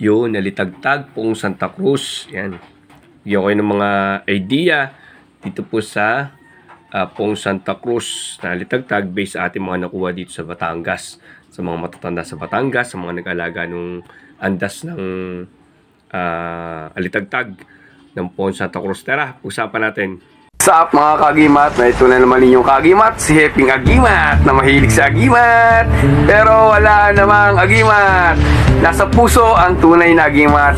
Yun, nalitagtag pong Santa Cruz. Yan. Bigyan ko kayo ng mga idea dito po sa pong Santa Cruz na nalitagtag based sa ating mga nakuha dito sa Batangas. Sa mga matatanda sa Batangas, sa mga nag-alaga nung andas ng alitagtag ng pong Santa Cruz. Tara, usapan natin. What's up mga kagimat? Na ito na naman ninyong kagimat, si Heping Agimat na mahilig sa agimat. Pero wala namang agimat. Nasa puso ang tunay na agimat.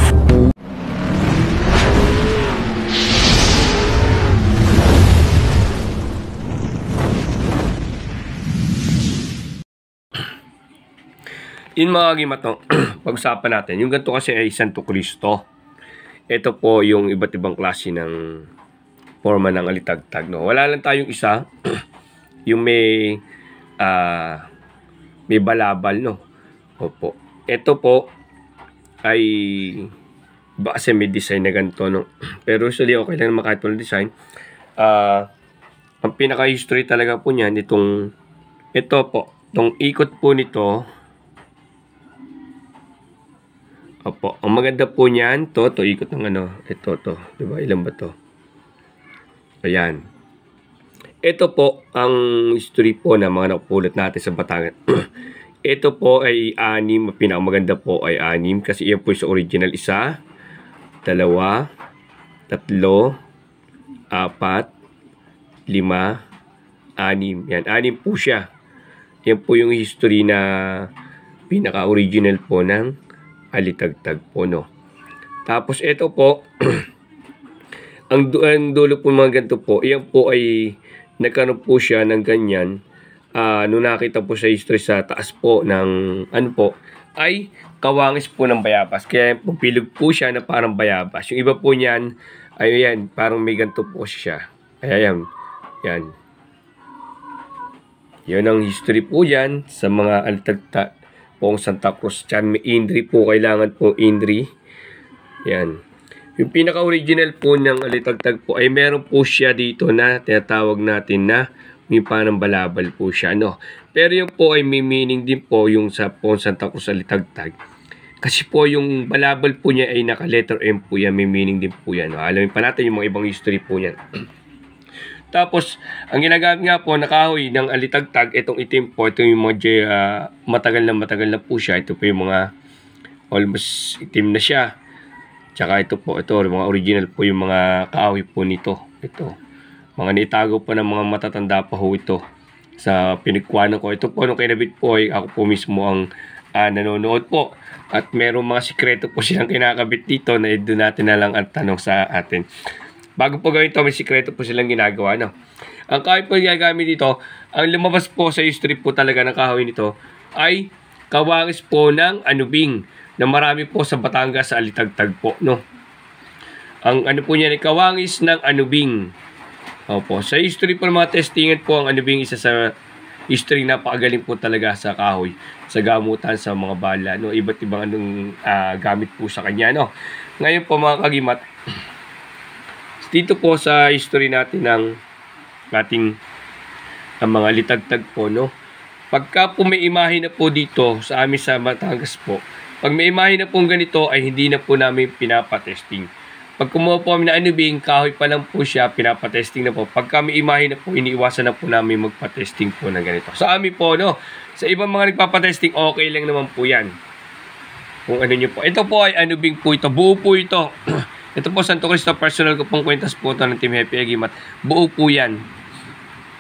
Yun mga agimat, no? Pag-usapan natin. Yung ganito kasi ay Santo Cristo. Ito po yung iba't ibang klase ng forma ng alitagtag, no? Wala lang tayong isa yung may balabal, no? Opo. Ito po ay iba kasi may design na ganito, no? Pero usually okay lang naman kahit walang design. Ang pinaka-history talaga po niyan ito po, itong ikot po nito. Opo, ang maganda po niyan to ikot ng ito, diba? Ilan ba to? Ayan. Ito po ang history po na mga napulot natin sa Batangas. Ito po ay 6. Pinakamaganda po ay 6 kasi iyan po sa original 1, 2, 3, 4, 5, 6. Yan, 6 po siya. Yan po yung history na pinaka-original po ng alitagtag po, no? Tapos ito po ang dulo po mga ganito po, iyan po ay nagkaroon po siya ng ganyan. Nung nakita po sa history sa taas po ng ay kawangis po ng bayabas. Kaya pupilog po siya na parang bayabas. Yung iba po niyan, ay yan, parang may ganito po siya. Kaya yan. Yan. Yan ang history po yan sa mga alitagtag pong Santa Cruz. Diyan may indri po, kailangan po indri. Yan. Yung pinaka-original po ng alitagtag po ay meron po siya dito na tinatawag natin na may parang balabal po siya, no? Pero yung po ay may meaning din po yung sa pong Santa Cruz alitagtag. Kasi po yung balabal po niya ay naka-letter M po yan, may meaning din po yan, no? Alamin pa natin yung mga ibang history po niyan. Tapos, ang ginagamit nga po na kahoy ng alitagtag, itong itim po, ito yung mga matagal na po siya. Ito po yung mga almost itim na siya. Tsaka ito po, mga original po yung mga kahoy po nito. Ito, mga naitago po ng mga matatanda pa ho ito sa pinagkuhanan ko. Ito po, nung kinabit po ay ako po mismo ang nanonood po. At merong mga sikreto po silang kinakabit dito na doon natin na lang ang tanong sa atin. Bago po gawin ito, may sikreto po silang ginagawa, no? Ang kahoy po gagamit dito, ang lumabas po sa history po talaga ng kahoy nito ay kawangis po ng anubing na marami po sa Batangas sa alitagtag po, no? Ang po niya ay kawangis ng anubing. Opo, sa history po ng mga testingan po, ang anubing isa sa history napakagaling po talaga sa kahoy, sa gamutan, sa mga bala, no? Iba't ibang gamit po sa kanya, no? Ngayon po mga kagimat, dito po sa history natin ng ating mga litagtag po, no? Pagka po may imahe na po dito sa amin sa Batangas po, pag may imahe na pong ganito ay hindi na po namin pinapatesting. Pag kumuha po kami na anubing, kahoy pa lang po siya, pinapatesting na po. Pagka may imahe na po, iniiwasan na po namin magpatesting po ng ganito. Sa amin po, no? Sa ibang mga nagpapatesting, okay lang naman po yan. Kung ano nyo po. Ito po ay anubing po ito. Buo po ito. Ito po, Santo Cristo, personal ko pong kwentas po ito ng Team Happy Agimat. Buo po yan.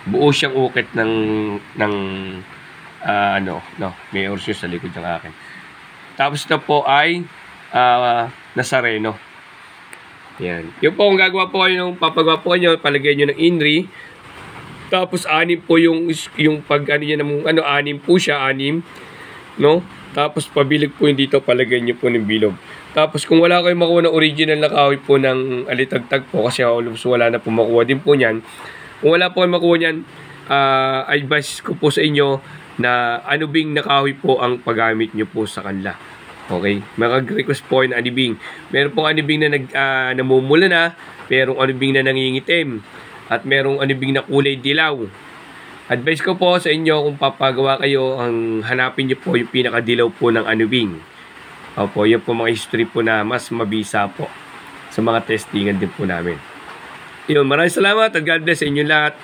Buo siyang ukit ng may orsyo sa likod ng akin. Tapos ito po ay Nazareno. Yan. Yung po, kung gagawa po kayo ng papagawa po kayo, palagay nyo ng inri. Tapos 6 po yung pag niya ng 6 po siya, 6. No? Tapos pabilog po yung dito, palagay nyo po ng bilog. Tapos kung wala kayong makuha ng original na kahoy po ng alitagtag po, kasi wala na po makuha din po niyan. Kung wala po kayong makuha niyan, advice ko po sa inyo na anubing na kahoy po ang paggamit nyo po sa kanila. Okay? Mag-request po ng anubing. Meron pong anubing na namumula na, merong anubing na nangingitim, at merong anubing na kulay dilaw. Advice ko po sa inyo kung papagawa kayo, ang hanapin nyo po yung pinakadilaw po ng anubing. Opo, yun po mga history po na mas mabisa po sa mga testingan din po namin. Yun, maraming salamat at God bless sa inyo lahat.